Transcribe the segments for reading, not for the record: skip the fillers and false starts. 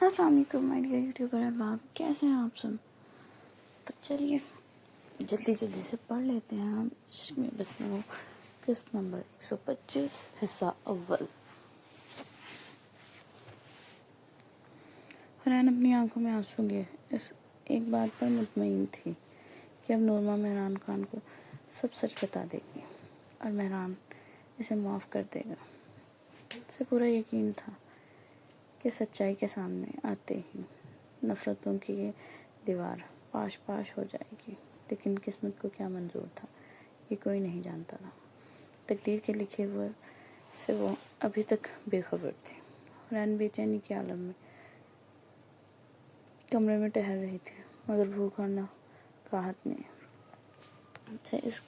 السلام علیکم my dear YouTuber احباب، کیسے ہیں آپ سب؟ تو چلیے جلدی سے پڑھ لیتے ہیں ہم عشق میں بسنو قسط نمبر 125 حصہ اول۔ حنان اپنی آنکھوں میں آنسو لیے اس ایک بات پر مطمئن تھی کہ اب نورما مہران خان کو سب سچ بتا دے گی اور مہران اسے معاف کر دے گا۔ اسے پورا یقین تھا کہ سچائی کے سامنے آتے ہی نفرتوں کی یہ دیوار پاش پاش ہو جائے گی، لیکن قسمت کو کیا منظور تھا یہ کوئی نہیں جانتا تھا۔ تقدیر کے لکھے ہوئے سے وہ ابھی تک بے خبر تھی۔ حنان بے چینی کے عالم میں کمرے میں ٹہل رہی تھی، مگر بھوک اور نقاہت نے سے اس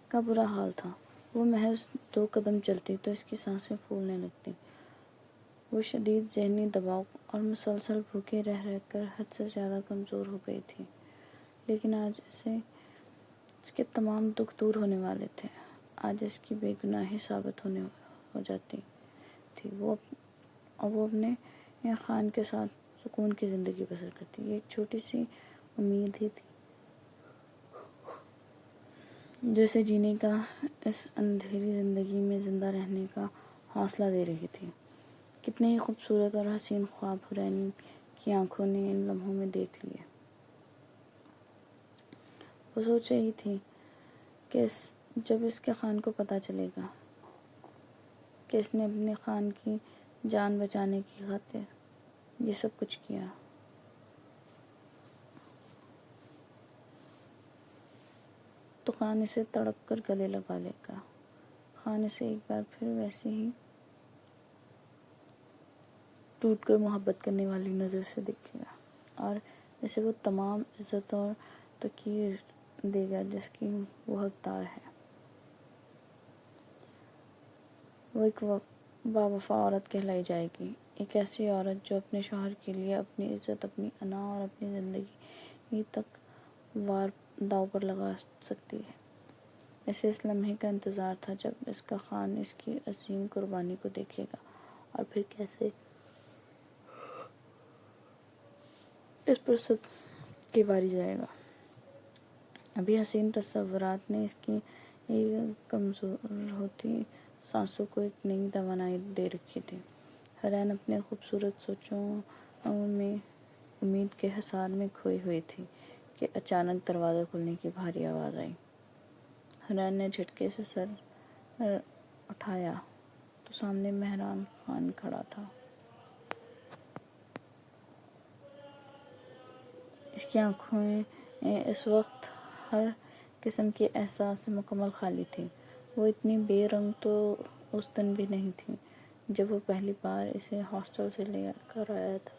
کا برا حال تھا۔ وہ محض 2 قدم چلتی تو اس کی سانسیں پھولنے لگتی۔ وہ شدید ذہنی دباؤ اور مسلسل بھوکے رہ کر حد سے زیادہ کمزور ہو گئی تھی، لیکن آج اس کے تمام دکھ دور ہونے والے تھے۔ آج اس کی بے گناہی ثابت ہو جاتی تھی اور وہ اپنے خان کے ساتھ سکون کی زندگی بسر کرتی۔ یہ ایک چھوٹی سی امید ہی تھی جو اسے جینے کا، اس اندھیری زندگی میں زندہ رہنے کا حوصلہ دے رہی تھی۔ کتنے ہی خوبصورت اور حسین خواب حنان کی آنکھوں نے ان لمحوں میں دیکھ لیے۔ وہ سوچ رہی تھی کہ جب اس کے خان کو پتہ چلے گا کہ اس نے اپنے خان کی جان بچانے کی خاطر یہ سب کچھ کیا، تو خان اسے تڑپ کر گلے لگا لے گا۔ خان اسے ایک بار پھر ویسے ہی ٹوٹ کر محبت کرنے والی نظر سے دیکھے گا اور اسے وہ تمام عزت اور توقیر دے گا جس کی وہ حقدار ہے۔ وہ ایک باوفا عورت کہلائی جائے گی، ایک ایسی عورت جو اپنے شوہر کے لیے اپنی عزت، اپنی انا اور اپنی زندگی تک داؤ پر لگا سکتی ہے۔ اسے اس لمحے کا انتظار تھا جب اس کا خان اس کی عظیم قربانی کو دیکھے گا اور پھر کیسے اس پر صد کی باری جائے گا۔ ابھی حسین تصورات نے اس کی کمزور ہوتی سانسوں کو ایک نئی توانائی دے رکھی تھی۔ حنان اپنے خوبصورت سوچوں میں امید کے حصار میں کھوئی ہوئی تھی کہ اچانک دروازہ کھلنے کی بھاری آواز آئی۔ حنان نے جھٹکے سے سر اٹھایا تو سامنے مہران خان کھڑا تھا۔ اس کی آنکھیں اس وقت ہر قسم کے احساس سے مکمل خالی تھیں۔ وہ اتنی بے رنگ تو اس دن بھی نہیں تھی جب وہ پہلی بار اسے ہاسٹل سے لے کر آیا تھا۔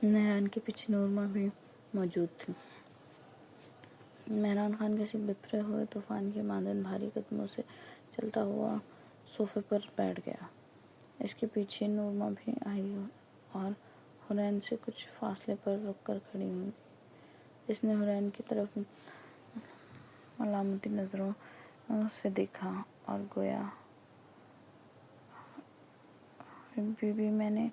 مہران کے پیچھے نورما بھی موجود تھی۔ مہران خان کسی بپھرے ہوئے طوفان کی مانند بھاری قدموں سے چلتا ہوا صوفے پر بیٹھ گیا۔ اس کے پیچھے نورما بھی آئی اور حنان سے کچھ فاصلے پر رک کر کھڑی ہوئی۔ اس نے حنان کی طرف ملامتی نظروں سے دیکھا اور گویا بی بی میں نے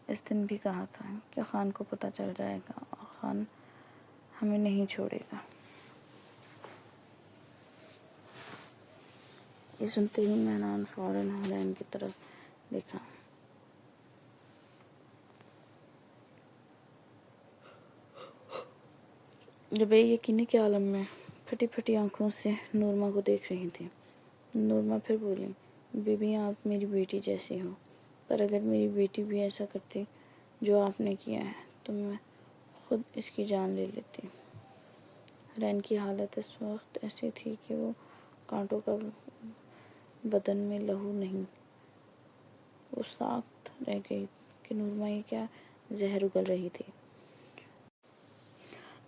اس دن بھی کہا تھا کہ خان کو پتہ چل جائے گا اور خان ہمیں نہیں چھوڑے گا۔ یہ سنتے ہی مہران فوراً حنان کی طرف دیکھا۔ جو بے یقینی کے عالم میں پھٹی پھٹی آنکھوں سے نورما کو دیکھ رہی تھی۔ نورما پھر بولی، بی بی آپ میری بیٹی جیسی ہو، پر اگر میری بیٹی بھی ایسا کرتی جو آپ نے کیا ہے تو میں خود اس کی جان لے لیتی۔ حنان کی حالت اس وقت ایسی تھی کہ وہ کانٹوں کا بدن میں لہو نہیں۔ وہ ساکت رہ گئی کہ نورما یہ کیا زہر اگل رہی تھی۔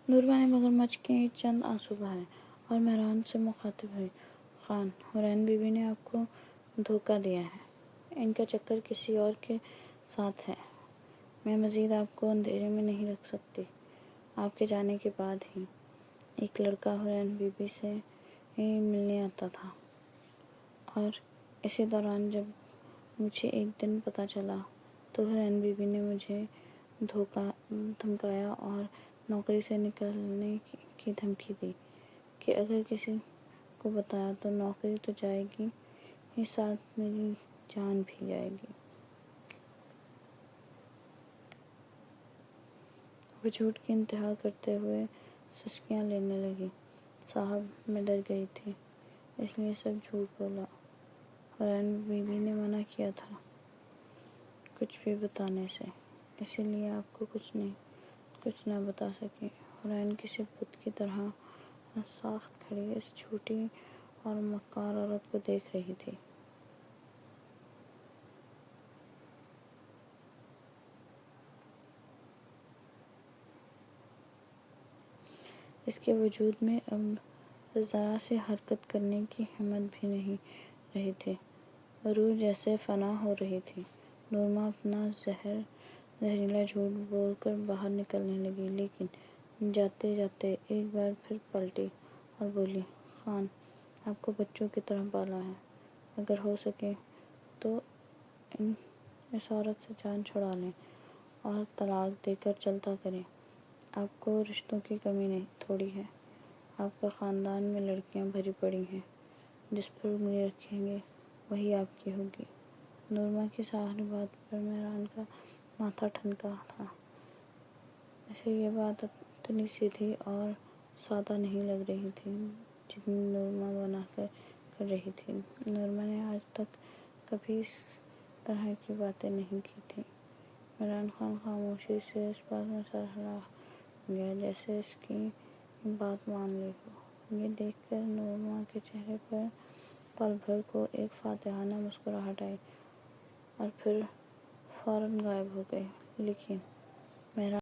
نورما نے مگرمچھ کے چند آنسو بہائے اور مہران سے مخاطب ہوئی، خان، حنان بی بی نے آپ کو دھوکہ دیا ہے، ان کا چکر کسی اور کے ساتھ ہے۔ میں مزید آپ کو اندھیرے میں نہیں رکھ سکتی۔ آپ کے جانے کے بعد ہی ایک لڑکا حنان بی بی سے ملنے آتا تھا اور اسی دوران جب مجھے ایک دن پتہ چلا تو حورین بی بی نے مجھے دھمکایا اور نوکری سے نکلنے کی دھمکی دی کہ اگر کسی کو بتایا تو نوکری تو جائے گی ہی ساتھ میری جان بھی جائے گی۔ وہ جھوٹ کی انتہا کرتے ہوئے سسکیاں لینے لگی۔ صاحب میں ڈر گئی تھی اس لیے سب جھوٹ بولا۔ حورین بی بی نے منع کیا تھا کچھ بھی بتانے سے، اسی لیے آپ کو کچھ نہ بتا سکی۔ حورین کسی بت کی طرح ساکت کھڑی اس جھوٹی اور مکار عورت کو دیکھ رہی تھی۔ اس کے وجود میں اب ذرا سی حرکت کرنے کی ہمت بھی نہیں رہی تھی۔ روح جیسے فنا ہو رہی تھی۔ نورما اپنا زہریلا جھوٹ بول کر باہر نکلنے لگی، لیکن جاتے جاتے ایک بار پھر پلٹی اور بولی، خان آپ کو بچوں کی طرح پالا ہے، اگر ہو سکے تو اس عورت سے جان چھڑا لیں اور طلاق دے کر چلتا کریں۔ آپ کو رشتوں کی کمی نہیں تھوڑی ہے، آپ کا خاندان میں لڑکیاں بھری پڑی ہیں، جس پر انگلی رکھیں گے وہی آپ کی ہوگی۔ نورما کی ساری بات پر مہران کا ماتھا ٹھنکا تھا۔ اسے یہ بات اتنی سیدھی اور سادہ نہیں لگ رہی تھی جتنی نورما بنا کر رہی تھی۔ نورما نے آج تک کبھی اس طرح کی باتیں نہیں کی تھیں۔ عمران خان خاموشی سے اس بات میں سر ہلا گیا جیسے اس کی بات مان لی ہو۔ یہ دیکھ کر نورما کے چہرے پر پل بھر کو ایک فاتحانہ مسکراہٹ آئی اور پھر فوراً غائب ہو گئی، لیکن مہران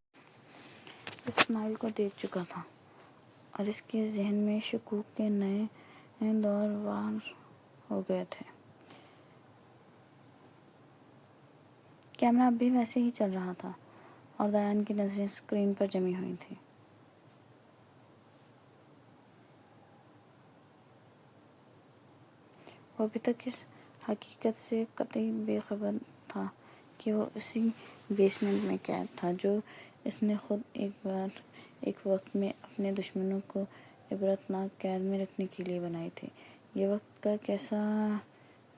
اسماعیل کو دیکھ چکا تھا اور اس کے ذہن میں شکوک کے نئے دور وار ہو گئے تھے۔ کیمرہ اب بھی ویسے ہی چل رہا تھا اور دیان کی نظریں اسکرین پر جمی ہوئی تھیں۔ وہ ابھی تک اس حقیقت سے قطعی بے خبر تھا کہ وہ اسی بیسمنٹ میں قید تھا جو اس نے خود ایک وقت میں اپنے دشمنوں کو عبرتناک قید میں رکھنے کے لیے بنائی تھی۔ یہ وقت کا کیسا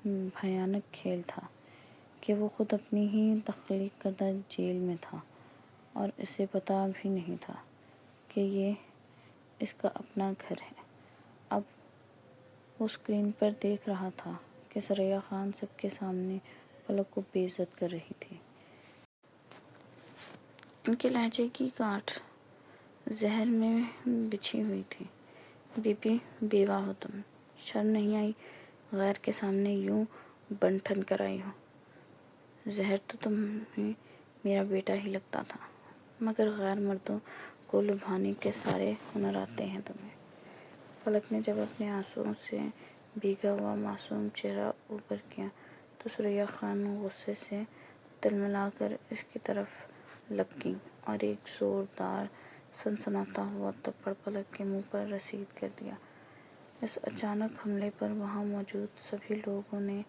بھیانک کھیل تھا کہ وہ خود اپنی ہی تخلیق کردہ جیل میں تھا اور اسے پتہ بھی نہیں تھا کہ یہ اس کا اپنا گھر ہے۔ اب وہ اسکرین پر دیکھ رہا تھا کہ ثریا خان سب کے سامنے پلک کو بے عزت کر رہی تھی۔ ان کے لہجے کی گانٹھ زہر میں بچھی ہوئی تھی۔ بی بی بیوہ ہو تم، شرم نہیں آئی غیر کے سامنے یوں بن ٹھن کر آئی ہو؟ زہر تو تمہیں میرا بیٹا ہی لگتا تھا، مگر غیر مردوں کو لبھانے کے سارے ہنر آتے ہیں تمہیں۔ پلک نے جب اپنے آنسوؤں سے بھیگا ہوا معصوم چہرہ اوپر کیا تو ثریا خان غصے سے تلملا کر اس کی طرف لپکیں اور ایک زوردار سنسناتا ہوا تھپڑ پلک کے منہ پر رسید کر دیا۔ اس اچانک حملے پر وہاں موجود سبھی لوگوں نے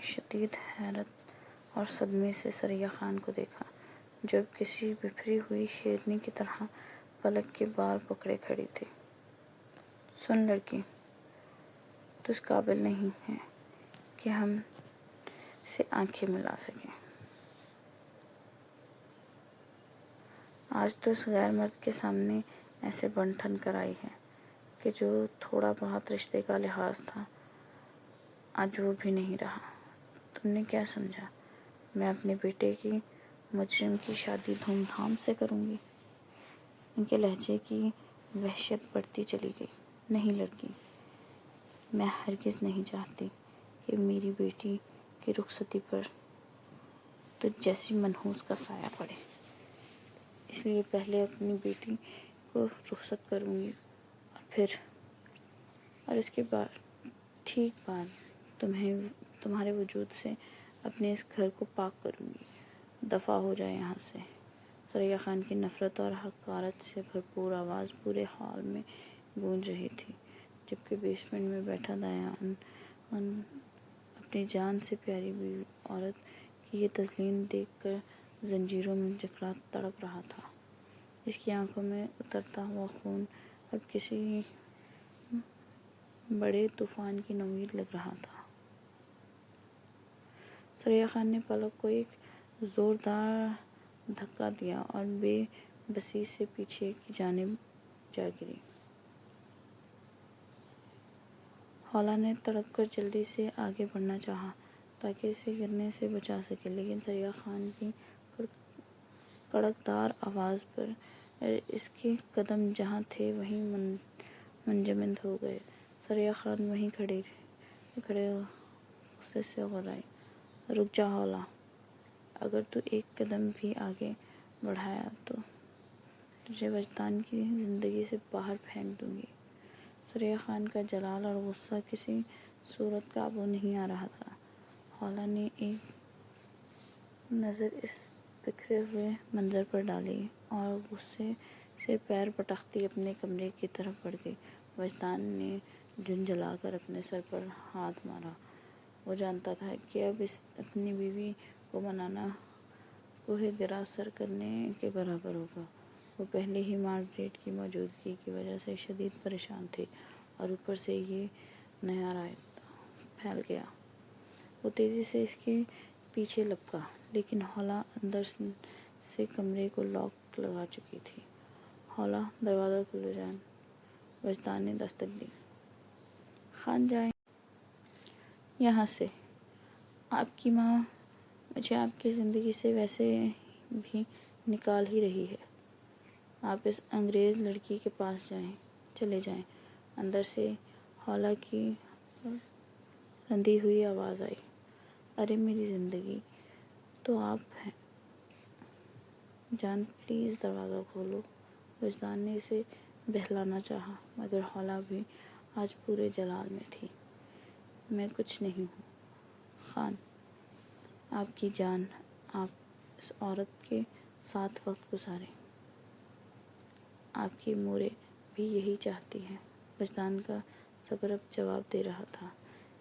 شدید حیرت اور صدمے سے ثریا خان کو دیکھا جو اب کسی بپھری ہوئی شیرنی کی طرح پلک کے بال پکڑے کھڑی تھی۔ سن لڑکی، تو اس قابل نہیں ہے کہ ہم سے آنکھیں ملا سکیں۔ آج تو اس غیر مرد کے سامنے ایسے بن ٹھن کر آئی ہے کہ جو تھوڑا بہت رشتے کا لحاظ تھا آج وہ بھی نہیں رہا۔ تم نے کیا سمجھا میں اپنے بیٹے کی مجرم کی شادی دھوم دھام سے کروں گی؟ ان کے لہجے کی وحشت بڑھتی چلی گئی۔ نہیں لڑکی، میں ہرگز نہیں چاہتی کہ میری بیٹی کی رخصتی پر تجھ جیسی منحوس کا سایہ پڑے، اس لیے پہلے اپنی بیٹی کو رخصت کروں گی اور اس کے ٹھیک بعد تمہارے وجود سے اپنے اس گھر کو پاک کروں گی۔ دفع ہو جائے یہاں سے۔ ثریا خان کی نفرت اور حقارت سے بھرپور آواز پورے ہال میں گونج رہی تھی، جبکہ بیسمنٹ میں بیٹھا دیان اپنی اپنی جان سے پیاری بیوی عورت کی یہ تذلیل دیکھ کر زنجیروں میں جکڑا تڑپ رہا تھا۔ اس کی آنکھوں میں اترتا ہوا خون اب کسی بڑے طوفان کی نوید لگ رہا تھا۔ ثریا خان نے پلک کو ایک زوردار دھکا دیا اور بے بسی سے پیچھے کی جانب جا گری۔ حولا نے تڑپ کر جلدی سے آگے بڑھنا چاہا تاکہ اسے گرنے سے بچا سکے، لیکن ثریا خان کی کڑکدار آواز پر اس کے قدم جہاں تھے وہیں منجمد ہو گئے۔ ثریا خان وہیں کھڑے غصے سے غرائی، رک جا حولا! اگر تو ایک قدم بھی آگے بڑھایا تو تجھے وجدان کی زندگی سے باہر پھینک دوں گی۔ ثریا خان کا جلال اور غصہ کسی صورت قابو نہیں آ رہا تھا۔ حولا نے ایک نظر اس بکھرے ہوئے منظر پر ڈالی اور غصے سے پیر پٹکتی اپنے کمرے کی طرف بڑھ گئی۔ وجدان نے جھنجھلا کر اپنے سر پر ہاتھ مارا۔ وہ جانتا تھا کہ اب اپنی بیوی کو منانا کوہ گرا سر کرنے کے برابر ہوگا۔ وہ پہلے ہی مارگریٹ کی موجودگی کی وجہ سے شدید پریشان تھے اور اوپر سے یہ نیا رائتا پھیل گیا۔ وہ تیزی سے اس کے پیچھے لپکا، لیکن حولا اندر سے کمرے کو لاک لگا چکی تھی۔ حولا! دروازہ کھول جان! وجدان نے دستک دی۔ خان جائیں یہاں سے۔ آپ کی ماں مجھے آپ کی زندگی سے ویسے بھی نکال ہی رہی ہے۔ آپ اس انگریز لڑکی کے پاس چلے جائیں۔ اندر سے حولا کی رندی ہوئی آواز آئی۔ ارے میری زندگی تو آپ ہیں جان، پلیز دروازہ کھولو۔ وجدان نے اسے بہلانا چاہا، مگر حولا بھی آج پورے جلال میں تھی۔ میں کچھ نہیں ہوں خان، آپ کی جان۔ آپ اس عورت کے ساتھ وقت گزاریں۔ آپ کی موریں بھی یہی چاہتی ہیں۔ وجدان کا صبر اب جواب دے رہا تھا۔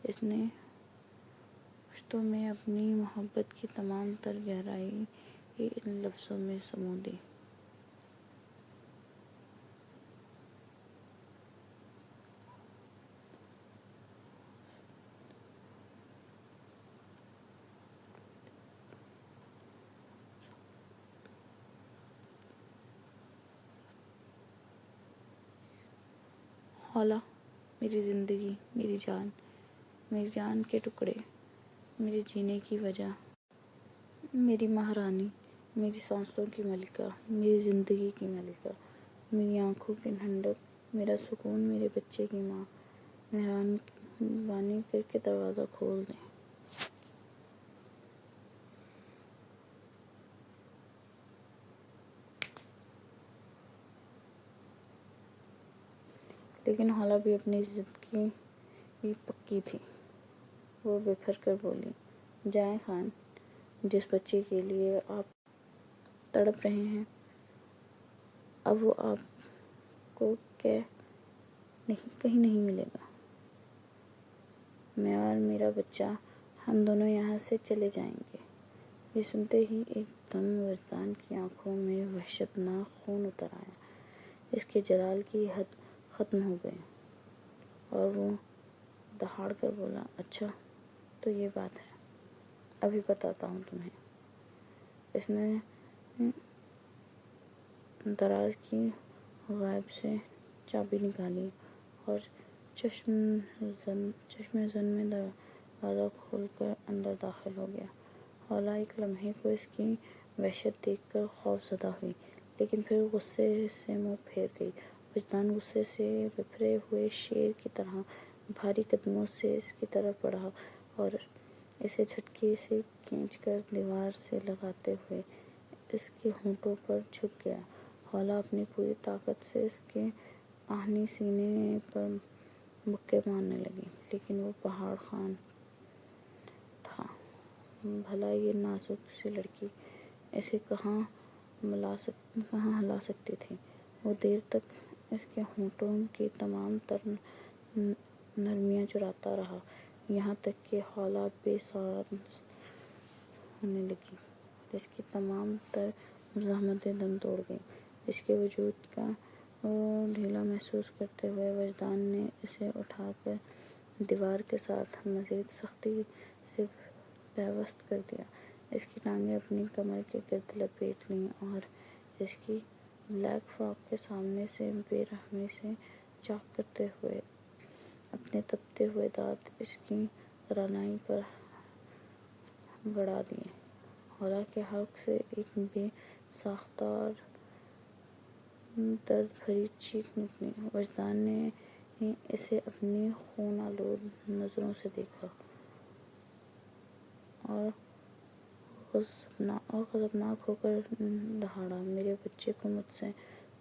اس نے پشتوں میں اپنی محبت کی تمام تر گہرائی ان لفظوں میں سمو دی۔ حولا! میری زندگی، میری جان کے ٹکڑے، میرے جینے کی وجہ، میری مہارانی، میری سانسوں کی ملکہ، میری زندگی کی ملکہ، میری آنکھوں کی ٹھنڈک، میرا سکون، میرے بچے کی ماں، مہربانی کر کے دروازہ کھول دیں۔ لیکن حولا بھی اپنی ضد کی پکی تھی۔ وہ بکھر کر بولی، جائیں خان! جس بچے کے لیے آپ تڑپ رہے ہیں اب وہ آپ کو کہیں نہیں ملے گا۔ میں اور میرا بچہ، ہم دونوں یہاں سے چلے جائیں گے۔ یہ سنتے ہی ایک دم وجدان کی آنکھوں میں وحشتناک خون اتر آیا۔ اس کے جلال کی حد ختم ہو گئی اور وہ دہاڑ کر بولا، اچھا تو یہ بات ہے، ابھی بتاتا ہوں تمہیں۔ اس نے دراز کی غیب سے چابی نکالی اور چشم زن میں دروازہ کھول کر اندر داخل ہو گیا۔ حولا ایک لمحے کو اس کی وحشت دیکھ کر خوف زدہ ہوئی، لیکن پھر غصے سے منہ پھیر گئی۔ وجدان غصے سے بھرے ہوئے شیر کی طرح بھاری قدموں سے اس کی طرف بڑھا اور اسے جھٹکے سے کھینچ کر دیوار سے لگاتے ہوئے اس کے ہونٹوں پر جھک گیا۔ حولا اپنی پوری طاقت سے اس کے آہنی سینے پر مکے مارنے لگی، لیکن وہ پہاڑ خان تھا۔ بھلا یہ نازک سی لڑکی اسے کہاں ہلا سکتی تھی؟ وہ دیر تک اس کے ہونٹوں کی تمام تر نرمیاں چراتا رہا، یہاں تک کہ حالات بے سانس ہونے لگی اور اس کی تمام تر مزاحمتیں دم توڑ گئیں۔ اس کے وجود کا ڈھیلا محسوس کرتے ہوئے وجدان نے اسے اٹھا کر دیوار کے ساتھ مزید سختی سے پیوست کر دیا۔ اس کی ٹانگیں اپنی کمر کے گرد لپیٹ لیں اور اس کی بلیک فراک کے سامنے سے بے رحمی سے چاک کرتے ہوئے اپنے تپتے ہوئے دانت اس کی رانائی پر گڑا دیے۔ حولا کے حلق سے ایک بے ساختار درد بھری چیخ نکلی۔ وجدان نے اسے اپنی خون آلود نظروں سے دیکھا اور غضبناک ہو کر دہاڑا، میرے بچے کو مجھ سے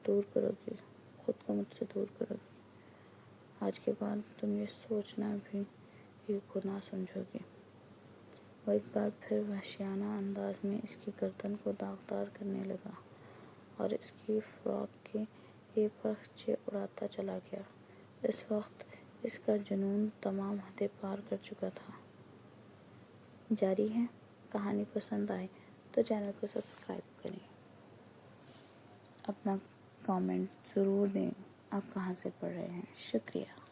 دور کرو گی، خود کو مجھ سے دور کرو گی۔ آج کے بعد تم یہ سوچنا بھی ایک گناہ سمجھو گی۔ وہ ایک بار پھر وحشیانہ انداز میں اس کی گردن کو داغدار کرنے لگا اور اس کی فراک کے یہ پرخچے اڑاتا چلا گیا۔ اس وقت اس کا جنون تمام حدیں پار کر چکا تھا۔ جاری ہے۔ کہانی پسند آئے تو چینل کو سبسکرائب کریں۔ اپنا کامنٹ ضرور دیں۔ آپ کہاں سے پڑھ رہے ہیں؟ شکریہ۔